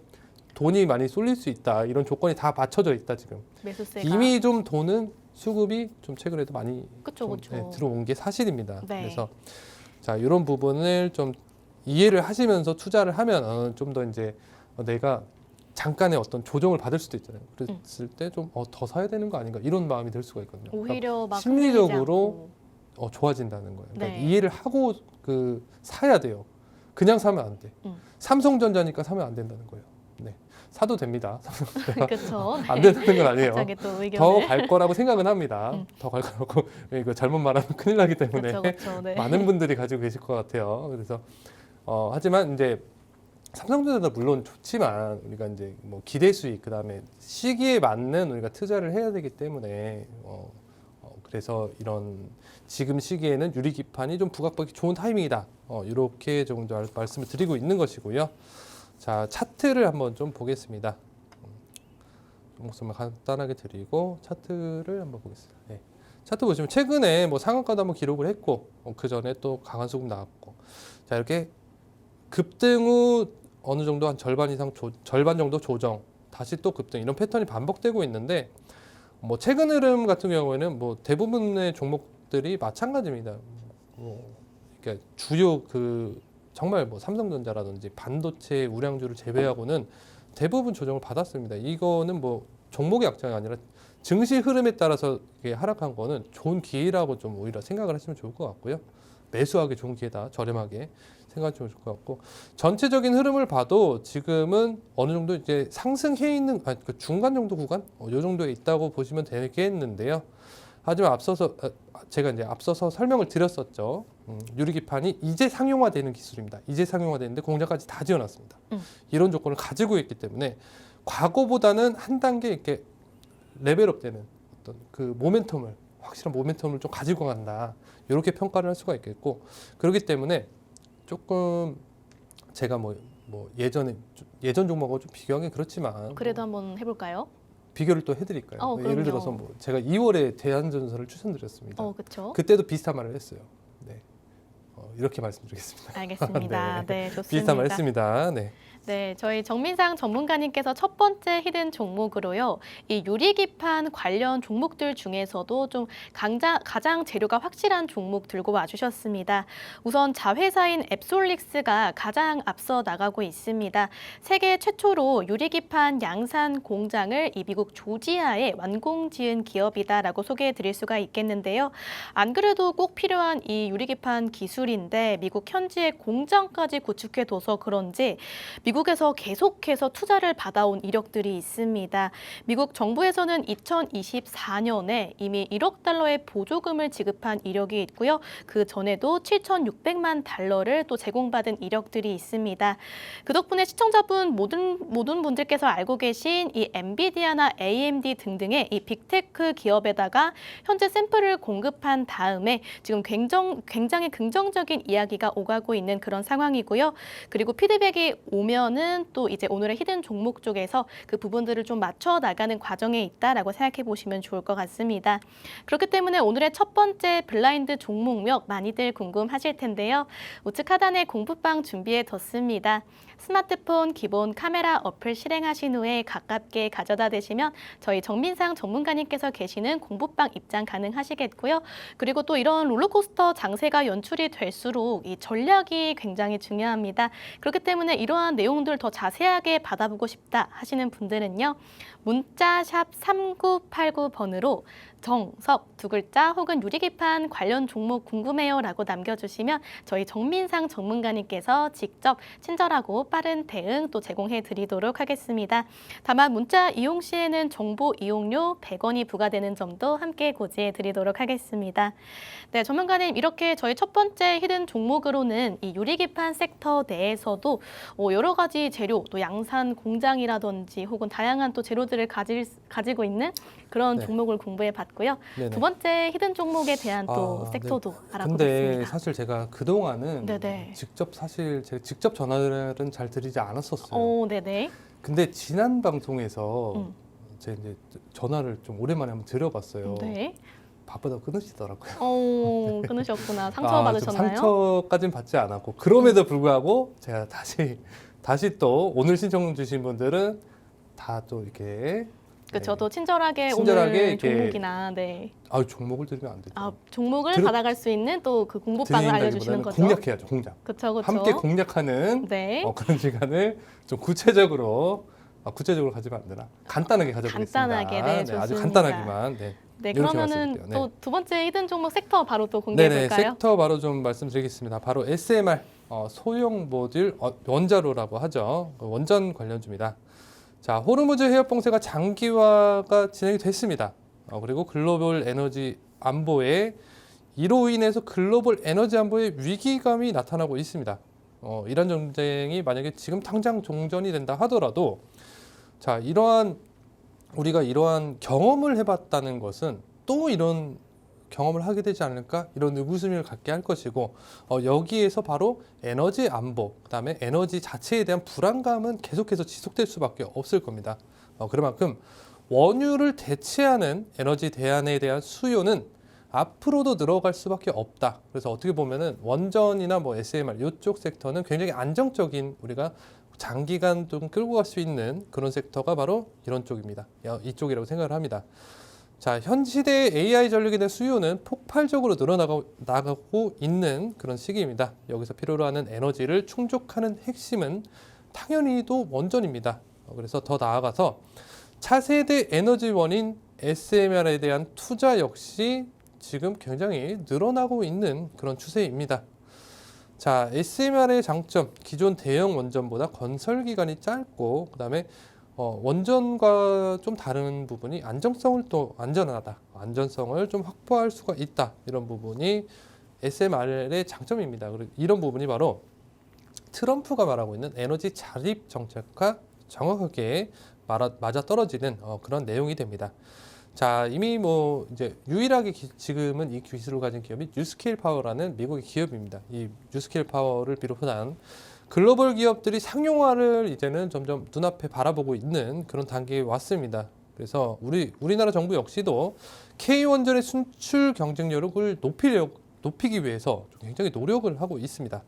돈이 많이 쏠릴 수 있다, 이런 조건이 다 받쳐져 있다 지금. 매수세가 이미 좀 돈은 수급이 좀 최근에도 많이 그쵸. 들어온 게 사실입니다. 네. 그래서 자, 이런 부분을 좀 이해를 하시면서 투자를 하면 좀 더 이제 내가 잠깐의 어떤 조정을 받을 수도 있잖아요. 그랬을 때 좀 더 사야 되는 거 아닌가, 이런 마음이 들 수가 있거든요. 오히려 막 심리적으로 좋아진다는 거예요. 그러니까 네. 이해를 하고 사야 돼요. 그냥 사면 안 돼. 삼성전자니까 사면 안 된다는 거예요. 네. 사도 됩니다. 그렇죠. 안 된다는 건 아니에요. 갑자기 또 의견을. 더 갈 거라고 생각은 합니다. 더 갈 거라고. 이거 잘못 말하면 큰일 나기 때문에 그렇죠. 네. 많은 분들이 가지고 계실 것 같아요. 그래서 하지만 이제 삼성전자도 물론 좋지만 우리가 이제 뭐 기대 수익, 그다음에 시기에 맞는 우리가 투자를 해야 되기 때문에 그래서 이런 지금 시기에는 유리기판이 좀 부각받기 좋은 타이밍이다. 이렇게 정도 말씀을 드리고 있는 것이고요. 자, 차트를 한번 좀 보겠습니다. 종목수만 간단하게 드리고 차트를 한번 보겠습니다. 네. 차트 보시면 최근에 뭐 상한가도 한번 기록을 했고 그 전에 또 강한 수급 나왔고, 자, 이렇게 급등 후 어느 정도 한 절반 이상 절반 정도 조정, 다시 또 급등, 이런 패턴이 반복되고 있는데 뭐 최근 흐름 같은 경우에는 뭐 대부분의 종목들이 마찬가지입니다. 그러니까 주요 정말 뭐 삼성전자라든지 반도체 우량주를 제외하고는 대부분 조정을 받았습니다. 이거는 뭐 종목의 약정이 아니라 증시 흐름에 따라서 이게 하락한 거는 좋은 기회라고 좀 오히려 생각을 하시면 좋을 것 같고요. 매수하기 좋은 기회다. 저렴하게 생각하시면 좋을 것 같고, 전체적인 흐름을 봐도 지금은 어느 정도 이제 상승해 있는 중간 정도 구간 이 정도에 있다고 보시면 되겠는데요. 하지만 제가 이제 앞서서 설명을 드렸었죠. 유리기판이 이제 상용화되는 기술입니다. 이제 상용화되는데 공장까지 다 지어놨습니다. 이런 조건을 가지고 있기 때문에 과거보다는 한 단계 이렇게 레벨업되는 어떤 확실한 모멘텀을 좀 가지고 간다. 이렇게 평가를 할 수가 있겠고, 그렇기 때문에 조금 제가 뭐 예전 종목하고 좀 비교하기 그렇지만 그래도 한번 해볼까요? 비교를 또 해드릴까요? 예를 그럼요. 들어서 제가 2월에 대한전선을 추천드렸습니다. 그렇죠. 그때도 비슷한 말을 했어요. 네, 이렇게 말씀드리겠습니다. 알겠습니다. 네. 네, 좋습니다. 비슷한 말 했습니다. 네. 네, 저희 정민상 전문가님께서 첫 번째 히든 종목으로요. 이 유리기판 관련 종목들 중에서도 좀 가장 재료가 확실한 종목 들고 와주셨습니다. 우선 자회사인 앱솔릭스가 가장 앞서 나가고 있습니다. 세계 최초로 유리기판 양산 공장을 이 미국 조지아에 완공 지은 기업이다라고 소개해 드릴 수가 있겠는데요. 안 그래도 꼭 필요한 이 유리기판 기술인데 미국 현지에 공장까지 구축해둬서 그런지 미국에서 계속해서 투자를 받아온 이력들이 있습니다. 미국 정부에서는 2024년에 이미 1억 달러의 보조금을 지급한 이력이 있고요. 그 전에도 7,600만 달러를 또 제공받은 이력들이 있습니다. 그 덕분에 시청자분 모든 분들께서 알고 계신 이 엔비디아나 AMD 등등의 이 빅테크 기업에다가 현재 샘플을 공급한 다음에 지금 굉장히 긍정적인 이야기가 오가고 있는 그런 상황이고요. 그리고 피드백이 오면은 또 이제 오늘의 히든 종목 쪽에서 그 부분들을 좀 맞춰 나가는 과정에 있다라고 생각해 보시면 좋을 것 같습니다. 그렇기 때문에 오늘의 첫 번째 블라인드 종목명 많이들 궁금하실 텐데요. 우측 하단에 공부방 준비해 뒀습니다. 스마트폰 기본 카메라 어플 실행하신 후에 가깝게 가져다 대시면 저희 정민상 전문가님께서 계시는 공부방 입장 가능하시겠고요. 그리고 또 이런 롤러코스터 장세가 연출이 될수록 이 전략이 굉장히 중요합니다. 그렇기 때문에 이러한 내용들 더 자세하게 받아보고 싶다 하시는 분들은요. 문자 샵 3989번으로 정석 두 글자 혹은 유리기판 관련 종목 궁금해요 라고 남겨주시면 저희 정민상 전문가님께서 직접 친절하고 빠른 대응 또 제공해 드리도록 하겠습니다. 다만 문자 이용 시에는 정보 이용료 100원이 부과되는 점도 함께 고지해 드리도록 하겠습니다. 네, 전문가님 이렇게 저희 첫 번째 히든 종목으로는 이 유리기판 섹터 내에서도 여러 가지 재료 또 양산 공장이라든지 혹은 다양한 또 재료들을 가지고 있는 그런 네. 종목을 공부해 봤고요. 네네. 두 번째 히든 종목에 대한 또 섹터도 알아보겠습니다. 근데 사실 제가 그동안은 네네. 제가 직접 전화를 잘 드리지 않았었어요. 네네. 근데 지난 방송에서 제가 이제 전화를 좀 오랜만에 한번 드려봤어요. 네. 바쁘다고 끊으시더라고요. 끊으셨구나. 상처 좀 받으셨나요? 상처까지는 받지 않았고, 그럼에도 불구하고 제가 다시 또 오늘 신청 주신 분들은 다 또 이렇게 그렇죠. 또 친절하게 오늘 이렇게 종목이나 종목을 드리면 안 되죠. 종목을 받아갈 수 있는 또 그 공부방을 알려주시는 거죠. 공략해야죠, 공략. 그렇죠. 함께 공략하는 네. 그런 시간을 좀 구체적으로 가지면 안 되나? 간단하게 가져보겠습니다. 간단하게, 네, 좋습니다. 아주 간단하기만. 네, 이렇게 그러면은 말씀드릴게요. 또 두 번째 히든 종목 섹터 바로 또 공개해 볼까요? 섹터 바로 좀 말씀드리겠습니다. 바로 SMR 소형 모듈 원자로라고 하죠. 원전 관련주입니다. 자, 호르무즈 해협 봉쇄가 장기화가 진행이 됐습니다. 그리고 글로벌 에너지 안보에 이로 인해서 글로벌 에너지 안보에 위기감이 나타나고 있습니다. 이란 전쟁이 만약에 지금 당장 종전이 된다 하더라도 자, 우리가 이러한 경험을 해봤다는 것은 또 이런 경험을 하게 되지 않을까 이런 의구심을 갖게 할 것이고 여기에서 바로 에너지 안보 그다음에 에너지 자체에 대한 불안감은 계속해서 지속될 수밖에 없을 겁니다. 그만큼 원유를 대체하는 에너지 대안에 대한 수요는 앞으로도 늘어갈 수밖에 없다. 그래서 어떻게 보면은 원전이나 SMR 이쪽 섹터는 굉장히 안정적인 우리가 장기간 좀 끌고 갈 수 있는 그런 섹터가 바로 이런 쪽입니다. 이쪽이라고 생각을 합니다. 자, 현 시대의 AI 전력에 대한 수요는 폭발적으로 나가고 있는 그런 시기입니다. 여기서 필요로 하는 에너지를 충족하는 핵심은 당연히 또 원전입니다. 그래서 더 나아가서 차세대 에너지원인 SMR에 대한 투자 역시 지금 굉장히 늘어나고 있는 그런 추세입니다. 자, SMR의 장점, 기존 대형 원전보다 건설 기간이 짧고 그다음에 원전과 좀 다른 부분이 안정성을 또 안전성을 좀 확보할 수가 있다. 이런 부분이 SMR의 장점입니다. 그리고 이런 부분이 바로 트럼프가 말하고 있는 에너지 자립 정책과 정확하게 맞아 떨어지는 그런 내용이 됩니다. 자, 이미 뭐 이제 유일하게 지금은 이 기술을 가진 기업이 뉴스케일 파워라는 미국의 기업입니다. 이 뉴스케일 파워를 비롯한 글로벌 기업들이 상용화를 이제는 점점 눈앞에 바라보고 있는 그런 단계에 왔습니다. 그래서 우리나라 정부 역시도 K원전의 수출 경쟁력을 높이기 위해서 굉장히 노력을 하고 있습니다.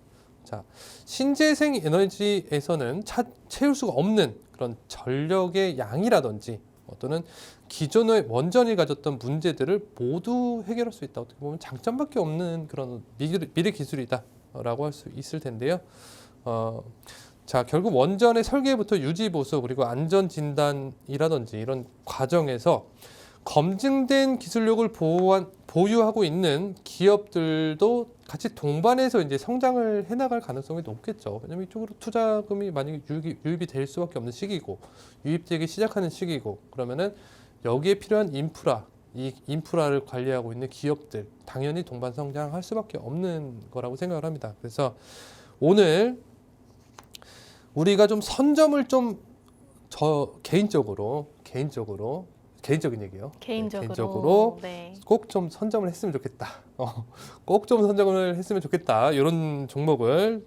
자, 신재생 에너지에서는 채울 수가 없는 그런 전력의 양이라든지 또는 기존의 원전이 가졌던 문제들을 모두 해결할 수 있다. 어떻게 보면 장점밖에 없는 그런 미래 기술이다라고 할 수 있을 텐데요. 자, 결국 원전의 설계부터 유지 보수 그리고 안전 진단이라든지 이런 과정에서 검증된 기술력을 보유하고 있는 기업들도 같이 동반해서 이제 성장을 해나갈 가능성이 높겠죠. 왜냐하면 이쪽으로 투자금이 만약에 유입이 될 수밖에 없는 시기고 유입되기 시작하는 시기고 그러면은 여기에 필요한 이 인프라를 관리하고 있는 기업들 당연히 동반 성장할 수밖에 없는 거라고 생각을 합니다. 그래서 오늘 우리가 좀 선점을 개인적인 얘기요. 개인적으로 네. 꼭 좀 선점을 했으면 좋겠다. 꼭 좀 선점을 했으면 좋겠다. 이런 종목을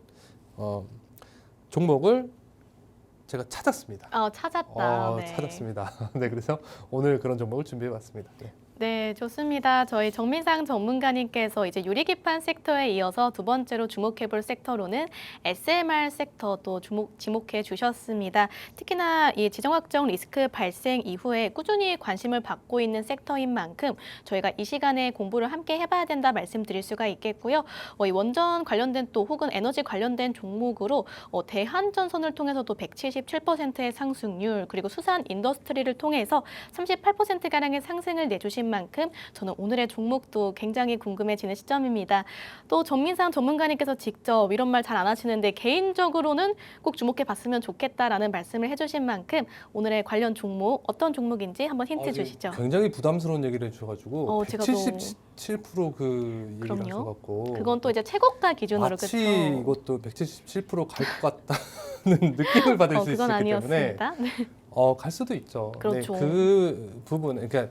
제가 찾았습니다. 찾았다. 네. 찾았습니다. 네, 그래서 오늘 그런 종목을 준비해봤습니다. 네. 네, 좋습니다. 저희 정민상 전문가님께서 이제 유리기판 섹터에 이어서 두 번째로 주목해볼 섹터로는 SMR 섹터도 지목해 주셨습니다. 특히나 이 지정학적 리스크 발생 이후에 꾸준히 관심을 받고 있는 섹터인 만큼 저희가 이 시간에 공부를 함께 해봐야 된다 말씀드릴 수가 있겠고요. 이 원전 관련된 또 혹은 에너지 관련된 종목으로 대한전선을 통해서도 177%의 상승률 그리고 수산 인더스트리를 통해서 38%가량의 상승을 내주신 만큼 저는 오늘의 종목도 굉장히 궁금해지는 시점입니다. 또 전민상 전문가님께서 직접 이런 말 잘 안 하시는데 개인적으로는 꼭 주목해 봤으면 좋겠다라는 말씀을 해주신 만큼 오늘의 관련 종목 어떤 종목인지 한번 힌트 주시죠. 굉장히 부담스러운 얘기를 해주셔가지고 제가 177% 그 얘기를 하셔갖고 그건 또 이제 최고가 기준으로 마치 그쵸? 이것도 177% 갈 것 같다는 느낌을 받을 수 있기 그건 때문에 아니었습니다. 네. 갈 수도 있죠. 그렇죠. 네, 그 부분 그러니까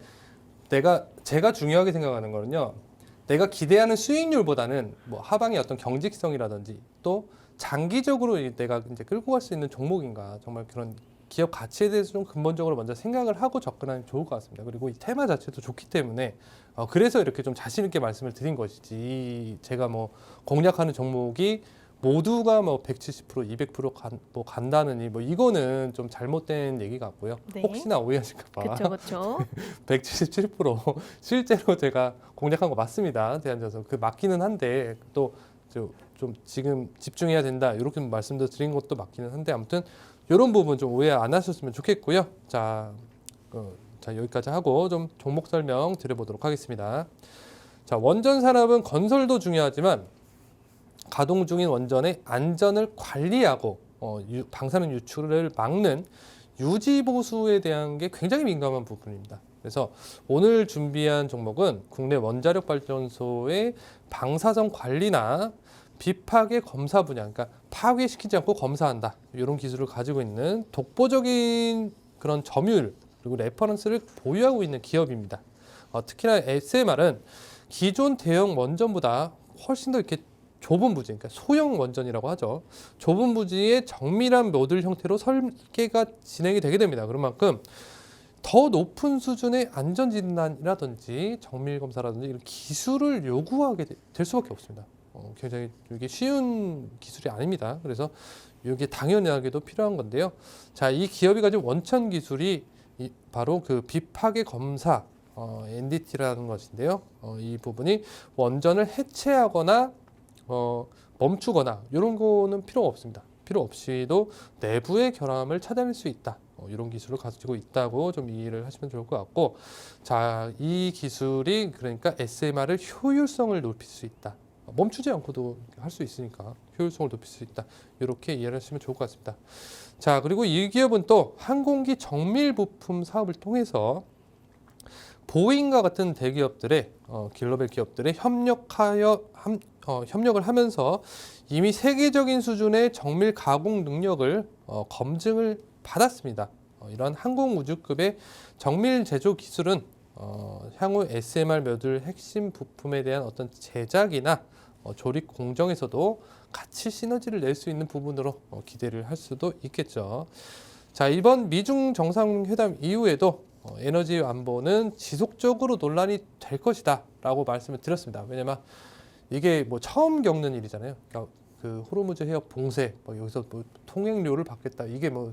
제가 중요하게 생각하는 거는요. 내가 기대하는 수익률보다는 뭐 하방의 어떤 경직성이라든지 또 장기적으로 내가 이제 끌고 갈 수 있는 종목인가 정말 그런 기업 가치에 대해서 좀 근본적으로 먼저 생각을 하고 접근하면 좋을 것 같습니다. 그리고 이 테마 자체도 좋기 때문에 그래서 이렇게 좀 자신 있게 말씀을 드린 것이지 제가 뭐 공략하는 종목이 모두가 뭐 170%, 200% 간다느니 뭐 이거는 좀 잘못된 얘기 같고요. 네. 혹시나 오해하실까봐 그렇죠. 177% 실제로 제가 공략한 거 맞습니다. 대한전선 그 맞기는 한데 또 좀 지금 집중해야 된다 이렇게 말씀도 드린 것도 맞기는 한데 아무튼 이런 부분 좀 오해 안 하셨으면 좋겠고요. 자 여기까지 하고 좀 종목 설명 드려보도록 하겠습니다. 자, 원전 산업은 건설도 중요하지만 가동 중인 원전의 안전을 관리하고 방사능 유출을 막는 유지 보수에 대한 게 굉장히 민감한 부분입니다. 그래서 오늘 준비한 종목은 국내 원자력 발전소의 방사성 관리나 비파괴 검사 분야, 그러니까 파괴시키지 않고 검사한다. 이런 기술을 가지고 있는 독보적인 그런 점유율 그리고 레퍼런스를 보유하고 있는 기업입니다. 특히나 SMR은 기존 대형 원전보다 훨씬 더 이렇게 좁은 부지, 그러니까 소형 원전이라고 하죠. 좁은 부지의 정밀한 모듈 형태로 설계가 진행이 되게 됩니다. 그런 만큼 더 높은 수준의 안전 진단이라든지 정밀 검사라든지 이런 기술을 요구하게 될 수밖에 없습니다. 굉장히 이게 쉬운 기술이 아닙니다. 그래서 이게 당연하게도 필요한 건데요. 자, 이 기업이 가진 원천 기술이 바로 그 비파괴 검사 NDT라는 것인데요. 이 부분이 원전을 해체하거나 멈추거나 이런 거는 필요 없습니다. 필요 없이도 내부의 결함을 찾아낼 수 있다. 이런 기술을 가지고 있다고 좀 이해를 하시면 좋을 것 같고, 자, 이 기술이 그러니까 SMR을 효율성을 높일 수 있다. 멈추지 않고도 할 수 있으니까 효율성을 높일 수 있다. 이렇게 이해를 하시면 좋을 것 같습니다. 자, 그리고 이 기업은 또 항공기 정밀 부품 사업을 통해서 보잉과 같은 대기업들의 글로벌 기업들의 협력을 하면서 이미 세계적인 수준의 정밀 가공 능력을 검증을 받았습니다. 이런 항공우주급의 정밀 제조 기술은 향후 SMR 모듈 핵심 부품에 대한 어떤 제작이나 조립 공정에서도 같이 시너지를 낼 수 있는 부분으로 기대를 할 수도 있겠죠. 자, 이번 미중 정상회담 이후에도 에너지 안보는 지속적으로 논란이 될 것이다 라고 말씀을 드렸습니다. 왜냐면 이게 뭐 처음 겪는 일이잖아요. 그러니까 그 호르무즈 해협 봉쇄, 여기서 뭐 통행료를 받겠다. 이게 뭐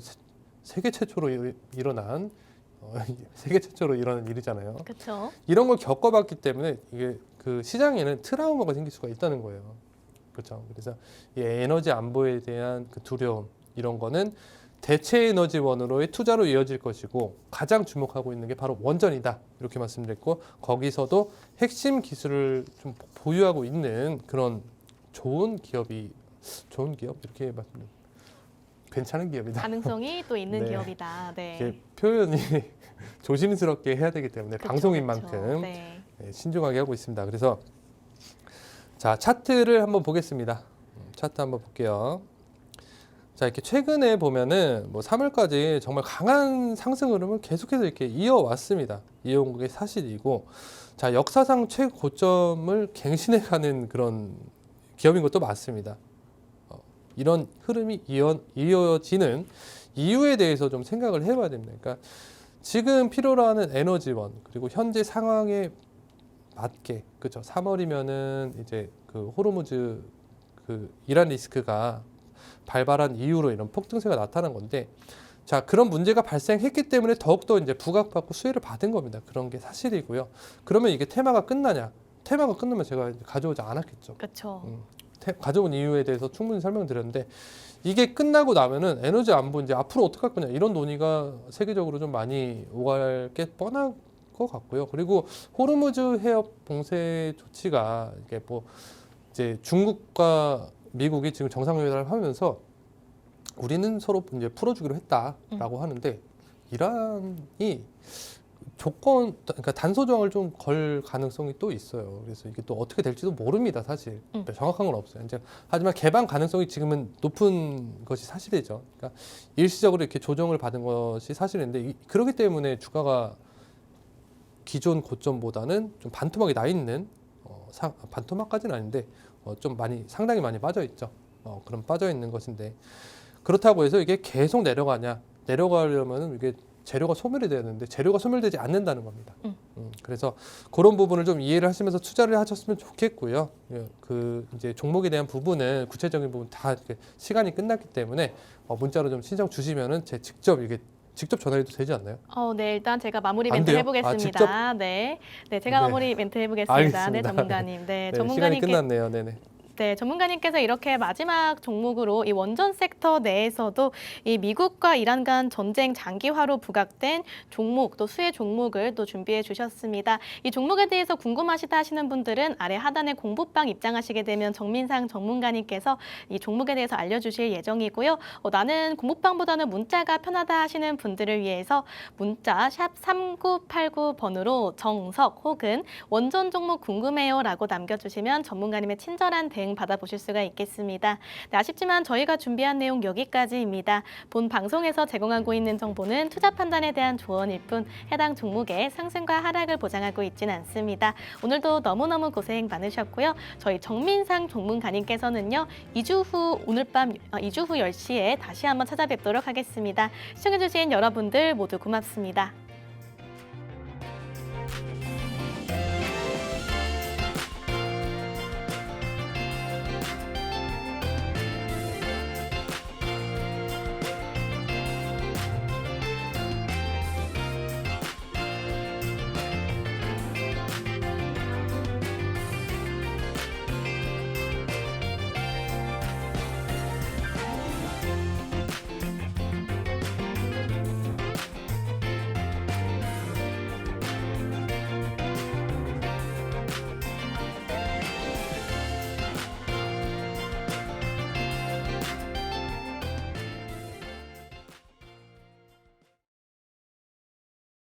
세계 최초로 일어난 세계 최초로 일어난 일이잖아요. 그렇죠. 이런 걸 겪어봤기 때문에 이게 그 시장에는 트라우마가 생길 수가 있다는 거예요. 그렇죠. 그래서 이 에너지 안보에 대한 그 두려움 이런 거는 대체 에너지원으로의 투자로 이어질 것이고 가장 주목하고 있는 게 바로 원전이다. 이렇게 말씀드렸고 거기서도 핵심 기술을 좀 보유하고 있는 그런 좋은 기업 이렇게 말씀드립니다. 괜찮은 기업이다. 가능성이 또 있는 네. 기업이다. 네. 이게 표현이 조심스럽게 해야 되기 때문에 그쵸, 방송인 그쵸. 만큼 네. 신중하게 하고 있습니다. 그래서 자, 차트를 한번 보겠습니다. 차트 한번 볼게요. 자, 이렇게 최근에 보면은 뭐 3월까지 정말 강한 상승 흐름을 계속해서 이렇게 이어왔습니다. 이어온 게 사실이고, 자, 역사상 최고점을 갱신해가는 그런 기업인 것도 맞습니다. 이런 흐름이 이어지는 이유에 대해서 좀 생각을 해봐야 됩니다. 그러니까 지금 필요로 하는 에너지원 그리고 현재 상황에 맞게 그렇죠. 3월이면은 이제 그 호르무즈 그 이란 리스크가 발발한 이후로 이런 폭등세가 나타난 건데, 자, 그런 문제가 발생했기 때문에 더욱더 이제 부각받고 수혜를 받은 겁니다. 그런 게 사실이고요. 그러면 이게 테마가 끝나냐? 테마가 끝나면 제가 가져오지 않았겠죠. 그렇죠. 가져온 이유에 대해서 충분히 설명드렸는데, 이게 끝나고 나면은 에너지 안보 이제 앞으로 어떻게 할 거냐 이런 논의가 세계적으로 좀 많이 오갈 게 뻔한 것 같고요. 그리고 호르무즈 해협 봉쇄 조치가 이게 뭐 이제 중국과 미국이 지금 정상회담을 하면서 우리는 서로 이제 풀어주기로 했다라고 하는데 이란이 그러니까 단서 조항을 좀 걸 가능성이 또 있어요. 그래서 이게 또 어떻게 될지도 모릅니다, 사실. 정확한 건 없어요. 이제 하지만 개방 가능성이 지금은 높은 것이 사실이죠. 그러니까 일시적으로 이렇게 조정을 받은 것이 사실인데 그렇기 때문에 주가가 기존 고점보다는 좀 반토막이 나 있는 반토막까지는 아닌데 좀 상당히 많이 빠져 있죠. 그럼 빠져 있는 것인데 그렇다고 해서 이게 계속 내려가려면은 이게 재료가 소멸이 되는데 재료가 소멸되지 않는다는 겁니다. 그래서 그런 부분을 좀 이해를 하시면서 투자를 하셨으면 좋겠고요. 그 이제 종목에 대한 부분은 구체적인 부분 다 이렇게 시간이 끝났기 때문에 문자로 좀 신청 주시면은 직접 전화해도 되지 않나요? 네, 일단 제가 마무리 안 멘트 돼요? 해보겠습니다. 네, 제가 네. 마무리 멘트 해보겠습니다. 알겠습니다. 네, 전문가님. 네, 네, 시간이 끝났네요. 네네. 네, 전문가님께서 이렇게 마지막 종목으로 이 원전 섹터 내에서도 이 미국과 이란 간 전쟁 장기화로 부각된 종목 또 수혜 종목을 또 준비해 주셨습니다. 이 종목에 대해서 궁금하시다 하시는 분들은 아래 하단에 공부방 입장하시게 되면 정민상 전문가님께서 이 종목에 대해서 알려주실 예정이고요. 나는 공부방보다는 문자가 편하다 하시는 분들을 위해서 문자 샵 3989번으로 정석 혹은 원전 종목 궁금해요라고 남겨주시면 전문가님의 친절한 대응 받아보실 수가 있겠습니다. 네, 아쉽지만 저희가 준비한 내용 여기까지입니다. 본 방송에서 제공하고 있는 정보는 투자 판단에 대한 조언일 뿐 해당 종목의 상승과 하락을 보장하고 있지는 않습니다. 오늘도 너무너무 고생 많으셨고요. 저희 정민상 전문가님께서는요. 2주 후 10시에 다시 한번 찾아뵙도록 하겠습니다. 시청해주신 여러분들 모두 고맙습니다.